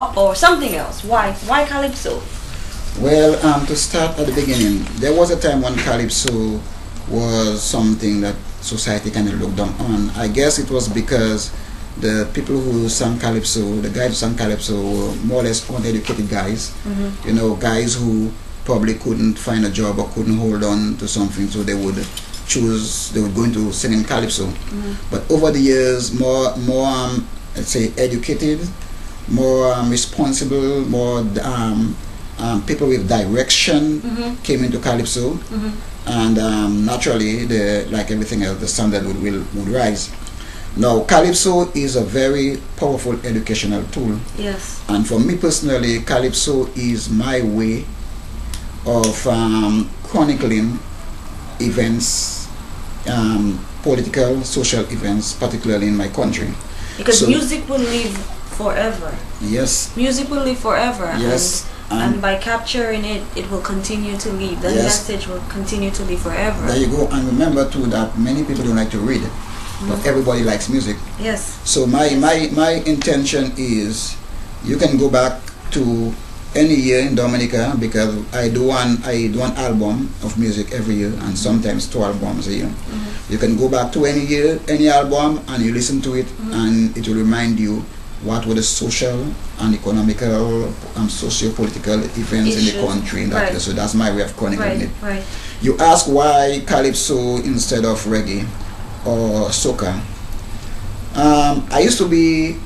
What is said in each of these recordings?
or something else? Why Calypso? Well, to start at the beginning, there was a time when Calypso was something that society kind of looked down on. I guess it was because the people who sang Calypso, the guys who sang Calypso were more or less uneducated guys. You know, guys who probably couldn't find a job or couldn't hold on to something, so they would go into singing Calypso. But over the years, more let's say educated, more responsible, more people with direction came into Calypso, and naturally, like everything else, the standard would rise. Now, Calypso is a very powerful educational tool. Yes. And for me personally, Calypso is my way of chronicling events, political, social events, particularly in my country. Because music will live forever. Yes. Music will live forever. Yes. And by capturing it, it will continue to live. The message will continue to live forever. There you go. And remember too that many people don't like to read, but everybody likes music. Yes. So my intention is, you can go back to any year in Dominica, because I do one album of music every year, and sometimes 2 albums a year. You can go back to any year, any album, and you listen to it, and it will remind you what were the social and economical and socio-political events in the country in that year. So that's my way of chronicling it. Right. You ask why Calypso instead of reggae or soca. I used to be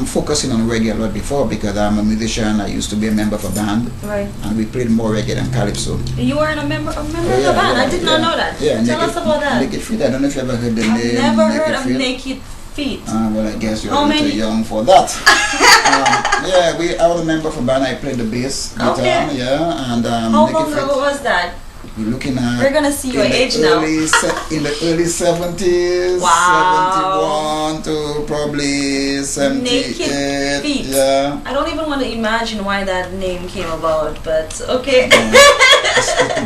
focusing on reggae a lot before, because I'm a musician. I used to be a member of a band, and we played more reggae than Calypso. You were a member of a band? I did not know that. Tell us about that. Naked Feet. I don't know if you ever heard the name. I've never heard of Naked Feet. Well, I guess you're a little young for that. I was a member of a band. I played the bass guitar. And how long ago was that? We're looking at. We're gonna see your age now. In the early 70s. Wow. 71 to probably 78. Naked Feet. Yeah. I don't even want to imagine why that name came about, but okay.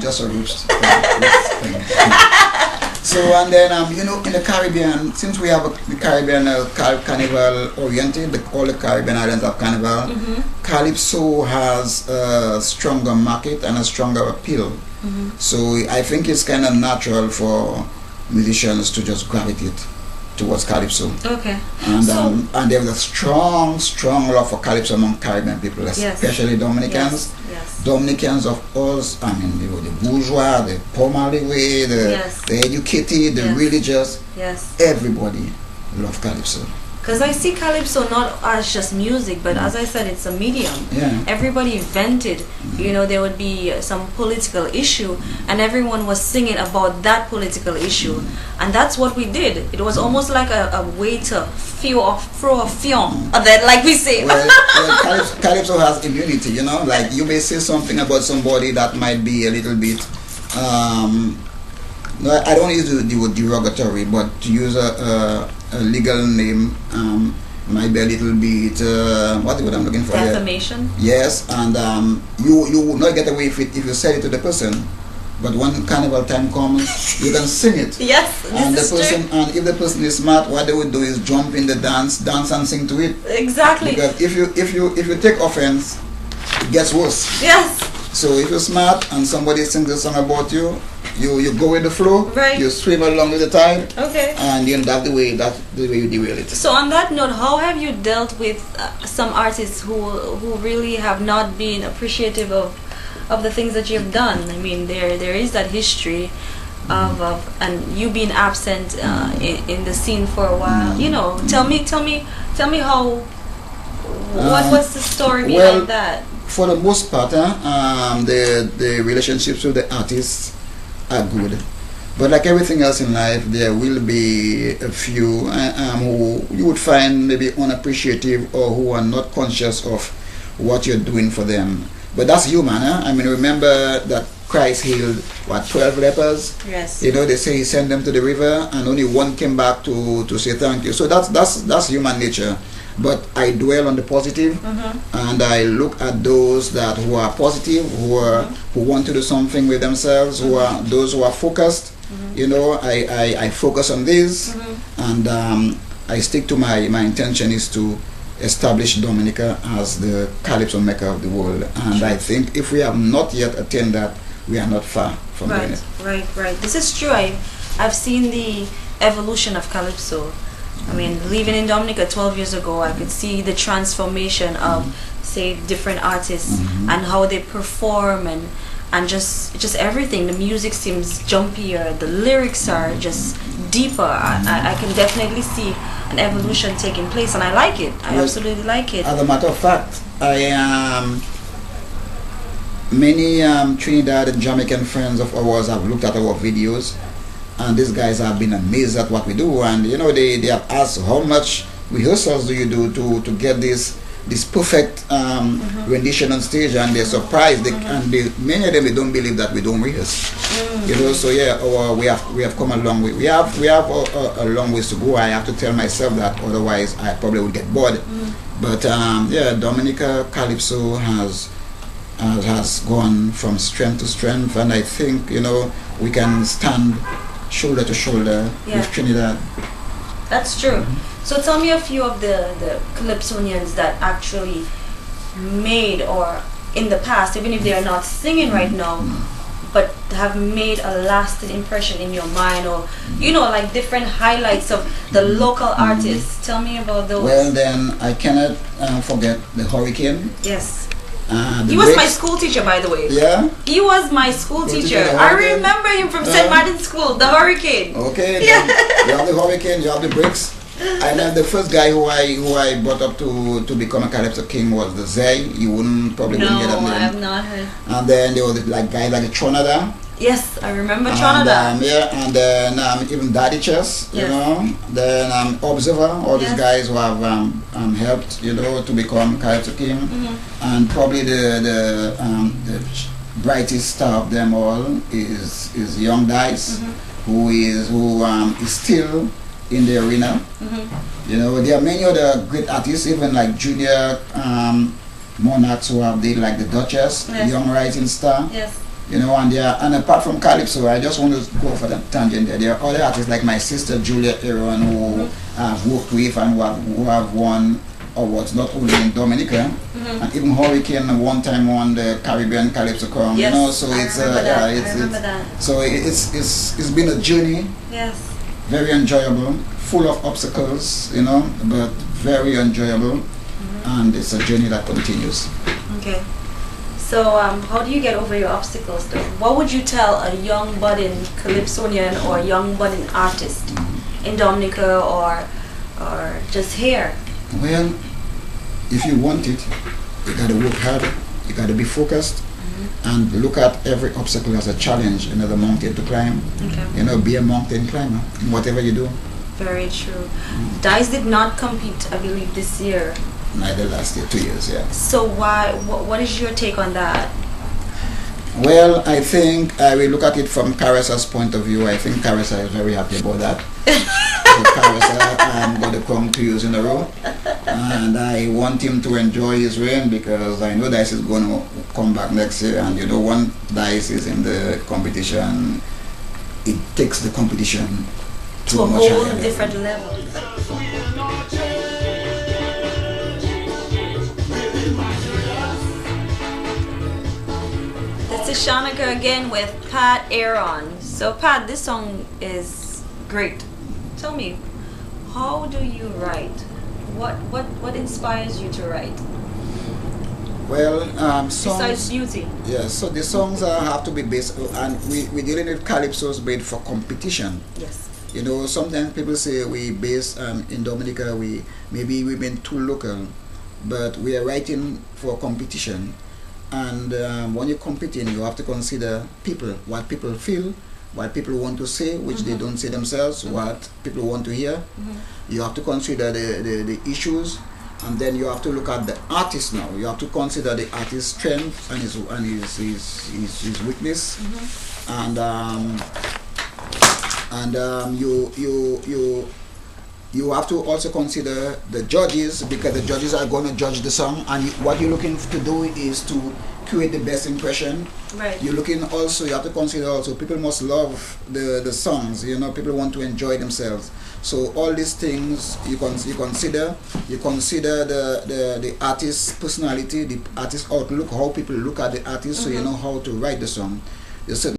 Just a roost. So, and then in the Caribbean, since we have the Caribbean carnival oriented, all the Caribbean islands have carnival. Calypso has a stronger market and a stronger appeal. So I think it's kind of natural for musicians to just gravitate towards Calypso. Okay. And there's a strong love for Calypso among Caribbean people, especially Dominicans. Yes. Dominicans of us, I mean, the bourgeois, the poor Malay, the educated, the religious. Yes. Everybody love Calypso. Because I see Calypso not as just music, but as I said, it's a medium. Yeah. Everybody vented. There would be some political issue, and everyone was singing about that political issue. And that's what we did. It was almost like a way to throw a film, like we say. Well, Calypso has immunity, like you may say something about somebody that might be a little bit, no, I don't use the word derogatory, but to use a legal name might be a little bit what's the word I'm looking for? Defamation. Yes, and you would not get away with it if you said it to the person, but when carnival time comes, you can sing it. Yes, and if the person is smart, what they would do is jump in the dance and sing to it. Exactly. Because if you take offense, it gets worse. Yes. So if you're smart and somebody sings a song about you, you go with the flow, you swim along with the tide, and that's the way you deal with it. So on that note, how have you dealt with some artists who really have not been appreciative of the things that you've done? I mean, there is that history of and you being absent in the scene for a while. Tell me how. What was the story behind that? For the most part, the relationships with the artists are good, but like everything else in life, there will be a few who you would find maybe unappreciative, or who are not conscious of what you're doing for them. But that's human. I mean, remember that Christ healed 12 lepers? Yes. They say he sent them to the river, and only one came back to say thank you. So that's human nature. But I dwell on the positive, and I look at those who are positive, who want to do something with themselves, those who are focused. I focus on this, and I stick to my intention is to established Dominica as the Calypso Mecca of the world. And I think if we have not yet attained that, we are not far from doing it. Right. This is true. I've seen the evolution of Calypso. I mean, living in Dominica 12 years ago, I could see the transformation of, say, different artists and how they perform and just everything. The music seems jumpier. The lyrics are just deeper. I can definitely see an evolution taking place, and I like it. I absolutely like it. As a matter of fact, many Trinidad and Jamaican friends of ours have looked at our videos, and these guys have been amazed at what we do. And you know, they have asked, how much rehearsals do you do to get this perfect rendition on stage? And they're surprised. Many of them, they don't believe that we don't rehearse. You know, so yeah, we have come a long way. We have a long ways to go. I have to tell myself that, otherwise I probably would get bored. But yeah, Dominica Calypso has gone from strength to strength, and I think, you know, we can stand shoulder to shoulder with Trinidad. That's true. So tell me a few of the Calypsonians that actually made, or in the past, even if they are not singing right now, but have made a lasting impression in your mind, or you know, like different highlights of the local artists. Tell me about those. Well, then I cannot forget the Hurricane. Yes. He was my school teacher, by the way. Yeah? He was my school teacher. I remember him from St. Martin's School, the Hurricane. Okay. Yeah. You have the Hurricane, you have the Bricks. And then the first guy who I brought up to become a Calypso King was the Zay. You probably wouldn't get that name. No, I have not heard. And then there was like guys like Tronada. Yes, I remember Tronada. And then even Daddy Chess, you know. Then Observer, all these guys who have helped, you know, to become Calypso King. And probably the brightest star of them all is Young Dice, who is still in the arena. You know, there are many other great artists, even like junior monarchs who have did, like the Duchess, Young Rising Star. Yes. You know, and apart from Calypso, I just want to go for the tangent there. There are other artists like my sister Julia Aaron, who I've worked with and who have won awards not only in Dominica, and even Hurricane one time won the Caribbean Calypso Crown. Yes, you know, so I remember that. So it's been a journey. Yes. Very enjoyable, full of obstacles, you know, but very enjoyable, and it's a journey that continues. Okay. So how do you get over your obstacles though? What would you tell a young budding Calypsonian or young budding artist in Dominica or just here? Well, if you want it, you got to work hard, you got to be focused, and look at every obstacle as a challenge, another mountain to climb. Okay. You know, be a mountain climber in whatever you do. Very true. Dice did not compete, I believe, this year. Neither last year, 2 years, yeah. So why? What is your take on that? Well, I think I will look at it from Carissa's point of view. I think Carissa is very happy about that. So Carissa, I'm going to come 2 years in a row, and I want him to enjoy his reign, because I know Dice is going to come back next year, and you know, when Dice is in the competition, it takes the competition to a whole different level. This is Shanika again with Pat Aaron. So Pat, this song is great. Tell me, how do you write? What inspires you to write? Well, songs. Besides beauty. Yeah, so the songs have to be based, and we're dealing with Calypso's made for competition. Yes. You know, sometimes people say we base in Dominica, maybe we've been too local, but we are writing for competition. And when you're competing, you have to consider people, what people feel, what people want to say, which they don't say themselves, what people want to hear. You have to consider the issues, and then you have to look at the artist now. You have to consider the artist's strength and his weakness, you have to also consider the judges, because the judges are going to judge the song, and what you're looking to do is to create the best impression. Right. You have to consider also people must love the songs, you know, people want to enjoy themselves. So all these things you consider the artist's personality, the artist's outlook, how people look at the artist, so you know how to write the song. There's certain